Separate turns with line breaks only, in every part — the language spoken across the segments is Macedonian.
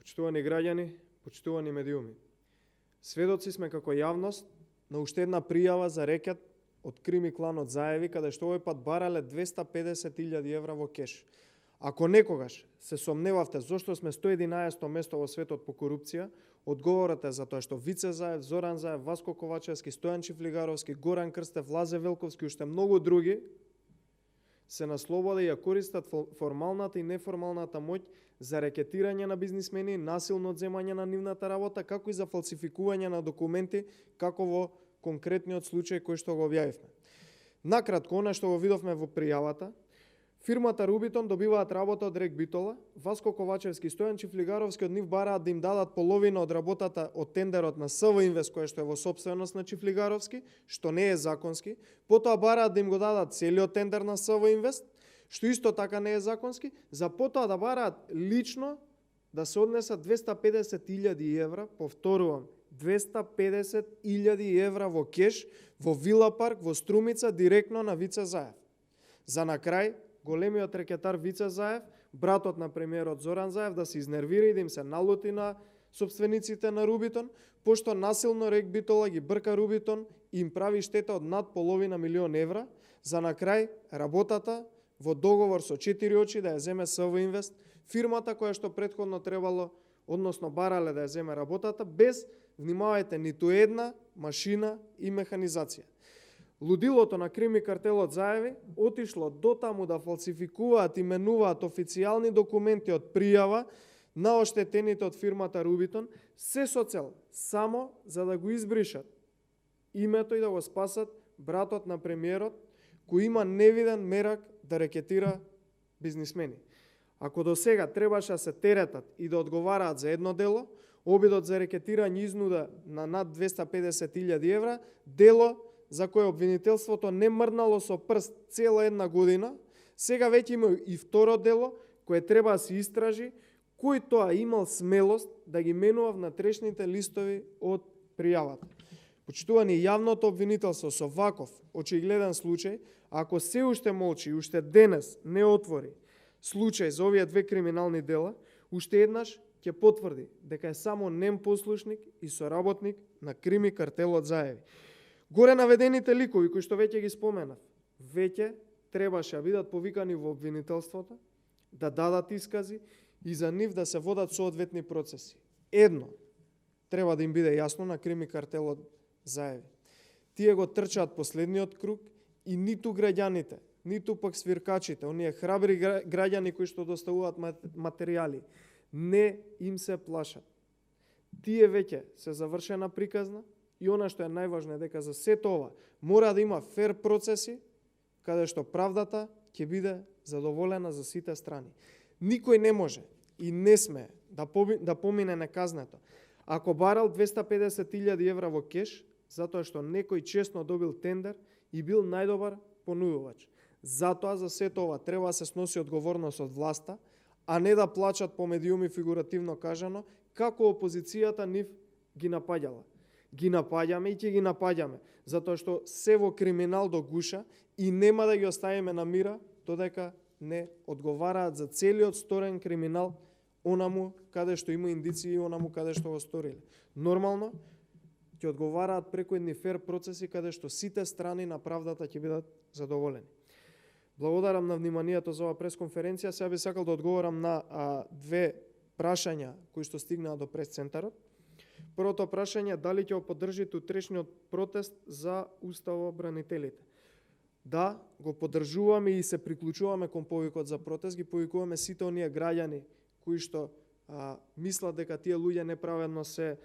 Почитувани граѓани, почитувани медиуми. Сведоци сме како јавност на уште една пријава за рекет од крими кланот Заеви, каде што овој пат барале 250.000 евра во кеш. Ако некогаш се сомневавте зошто сме 111 место во светот по корупција, одговорот е затоа што Вице Заев, Зоран Заев, Васко Ковачевски, Стојан Чифлигаровски, Горан Крстев, Лазе Велковски и уште многу други се на слобода и ја користат формалната и неформалната моќ за рекетирање на бизнисмени, насилно одземање на нивната работа, како и за фалсификување на документи, како во конкретниот случај кој што го објавивме. Накратко, она што го видовме во пријавата, фирмата Рубитон добиваат работа од Рек Битола, Васко Ковачевски и Стојан Чифлигаровски од нив бараат да им дадат половина од работата од тендерот на СВ Инвест, која што е во сопственост на Чифлигаровски, што не е законски, потоа бараат да им го дадат целиот тендер на СВ Инвест, што исто така не е законски, за потоа да бараат лично да се однесат 250.000 евра, повторувам, 250.000 евра во кеш, во Вила Парк, во Струмица, директно на Вице Заев. За на крај, големиот рекетар Вице Заев, братот на премиерот Зоран Заев, да се изнервира и да им се налути на собствениците на Рубитон, пошто насилно Рек Битола ги брка Рубитон и им прави штета од над половина милион евра, за на крај работата во договор со 4 очи да ја земе СВ Инвест, фирмата која што претходно требало, односно барале да ја земе работата, без, внимавајте, ниту една машина и механизација. Лудилото на крими картелот Заеви отишло до таму да фалсификуваат и менуваат официјални документи од пријава на оштетените од фирмата Рубитон, се со цел само за да го избришат името и да го спасат братот на премиерот, кој има невиден мерак да рекетира бизнисмени. Ако до сега требаше да се теретат и да одговараат за едно дело, обидот за рекетирање изнуда на над 250.000 евра, дело за кое обвинителството не мрднало со прст цела една година, сега веќе има и второ дело кое треба да се истражи, кој тоа имал смелост да ги менува внатрешните листови од пријавата. Почитувани, јавното обвинителство со ваков очигледен случај, ако се уште молчи и уште денес не отвори случај за овие две криминални дела, уште еднаш ќе потврди дека е само нем послушник и соработник на крими картелот Заеви. Горе наведените ликови, кои што веќе ги споменав, веќе требаше да бидат повикани во обвинителството, да дадат искази и за нив да се водат соодветни процеси. Едно треба да им биде јасно на крими картелот Заеви. Тие го трчаат последниот круг и ниту граѓаните, ниту пак свиркачите, оние храбри граѓани кои што доставуваат материјали, не им се плашат. Тие веќе се завршена приказна и она што е најважно е дека за сето ова мора да има фер процеси, каде што правдата ќе биде задоволена за сите страни. Никој не може и не сме да помине неказнето ако барал 250.000 евра во кеш, затоа што некој честно добил тендер и бил најдобар понудувач. Затоа за сето ова треба да се сноси одговорност од власта, а не да плачат по медиуми фигуративно кажано, како опозицијата нив ги напаѓала. Ги напаѓаме и ќе ги напаѓаме, затоа што се во криминал до гуша и нема да ги оставиме на мира, додека не одговараат за целиот сторен криминал онаму каде што има индиции и онаму каде што го сториле. Нормално ќе одговараат преку едни фер процеси каде што сите страни на правдата ќе бидат задоволени. Благодарам на вниманието за оваа пресконференција. Сега би сакал да одговорам на две прашања кои што стигнаа до пресцентарот. Првото прашање, дали ќе го поддржите утрешниот протест за уставобранителите? Да, го поддржуваме и се приклучуваме кон повикот за протест, ги повикуваме сите оние граѓани кои што мислат дека тие луѓе неправедно се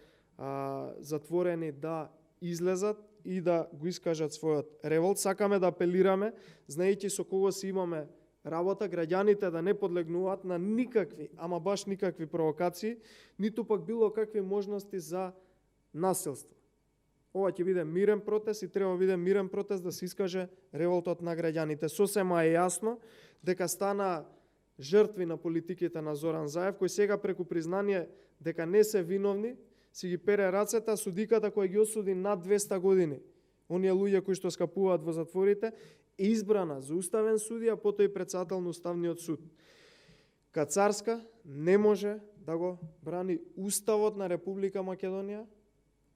затворени да излезат и да го искажат својот револт. Сакаме да апелираме, знаејќи со кого си имаме работа, граѓаните да не подлегнуваат на никакви, ама баш никакви провокации, ниту пак било какви можности за насилство. Ова ќе биде мирен протест и треба да биде мирен протест да се искаже револтот на граѓаните. Сосема е јасно дека стана жртви на политиките на Зоран Заев, кој сега преку признание дека не се виновни, си ги пере рацете, судиката која ги осуди над 200 години. Оние луѓе кои што скапуваат во затворите, е избрана за уставен судија, потоа и председател на Уставниот суд. Кацарска не може да го брани Уставот на Република Македонија,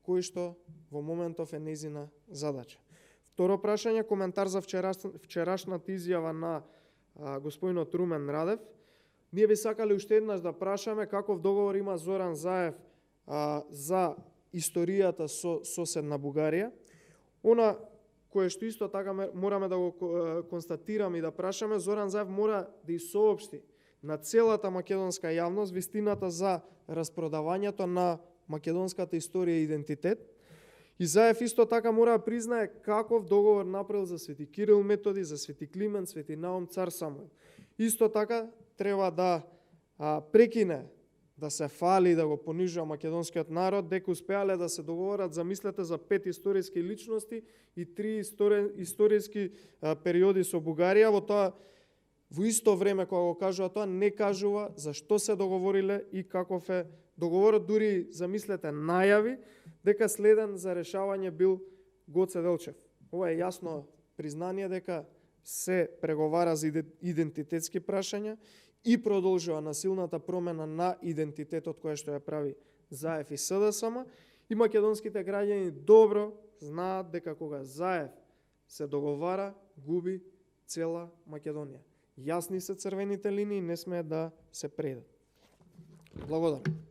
кој што во моментов е нејзина задача. Второ прашање, коментар за вчерашната изјава на господинот Румен Радев. Ние би сакале уште еднаш да прашаме каков договор има Зоран Заев за историјата со соседна Бугарија. Она кое што исто така мораме да го констатираме и да прашаме, Зоран Заев мора да и соопшти на целата македонска јавност вистината за распродавањето на македонската историја и идентитет. И Заев исто така мора да признае каков договор направил за Свети Кирил Методи, за Свети Климент, Свети Наум, Цар Самуил. Исто така треба да прекине да се фали, да го понижува македонскиот народ, дека успеале да се договорат, замислете, за 5 историски личности и 3 историски периоди со Бугарија. Во исто време кога го кажува тоа, не кажува за што се договориле и каков е договорот. Дури замислете најави дека следен за решавање бил Гоце Делчев. Ова е јасно признание дека се преговара за идентитетски прашања и продолжува насилната промена на идентитетот која што ја прави Заев и СДСМ, и македонските граѓани добро знаат дека кога Заев се договара, губи цела Македонија. Јасни се црвените линии, не смеат да се предат. Благодарам.